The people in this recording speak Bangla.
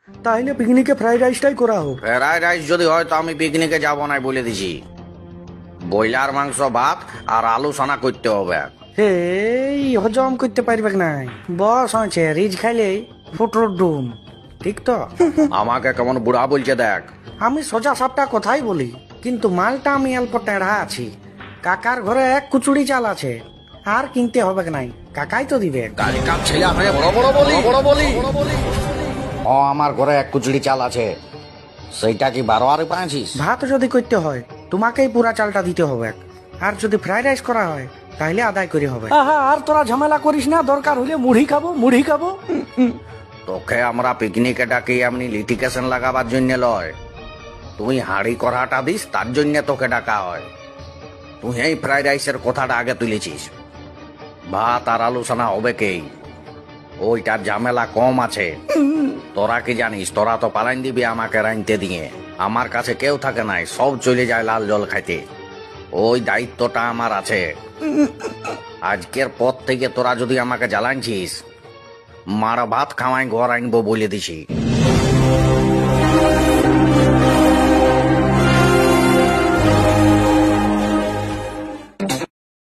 তাহলে পিকনিকে ফ্রাইড রাইসটাই করা হোক। ফ্রাইড রাইস যদি হয় তো আমি পিকনিকে যাব না বলে দিছি। ব্রয়লার মাংস, ভাত আর আলু সানা করতে হবে। এই হজম করতে পারবে নাই, বস হয়েছে রিচ খাইলেই ফুটোর ডুম, ঠিক তো? আমাকে কেমন বুড়া বলছে দেখ। আমি সোজা সাপটা কথাই বলি, কিন্তু মালটা আমি অল্প টেढ़া আছি। কাকার ঘরে এক কুচুড়ি চাল আছে, আর কিনতে হবে নাই, কাকাই তো দিবে। কালকার ছেলে আমি বড় বড় বলি। ও আমার ঘরে এক কুচড়ি চাল আছে, সেইটা কি 12 আরে পাঁচিস? ভাত যদি করতে হয় তোমাকেই পুরা চালটা দিতে হবে, আর যদি ফ্রাইড রাইস করা হয় তাহলে আদায় করে হবে। আর তোরা ঝামেলা করিস না, দরকার হলে মুড়ি খাবো। তোকে আমরা পিকনিকে ডাকি এমনি লিটিকেশন লাগাবার জন্য লয়। তুই হাঁড়ি কড়াটা দিস তার জন্য তোকে ডাকা হয়। তুই এই ফ্রাইড রাইসের কথাটা আগে তুলেছিস। ভাত আর আলু সানা হবে কেই, ওইটার ঝামেলা কম আছে। তোরা কি জানিস, তোরা তো পালাইন দিবি আমাকে রাইনতে দিয়ে। আমার কাছে কেউ থাকে নাই, সব চলে যায় লাল জল খাইতে। ওই দায়িত্বটা আমার আছে। আজকের পর থেকে তোরা যদি আমাকে জ্বালানছিস, মারা ভাত খাওয়াই ঘর আনবো বলে দিছি।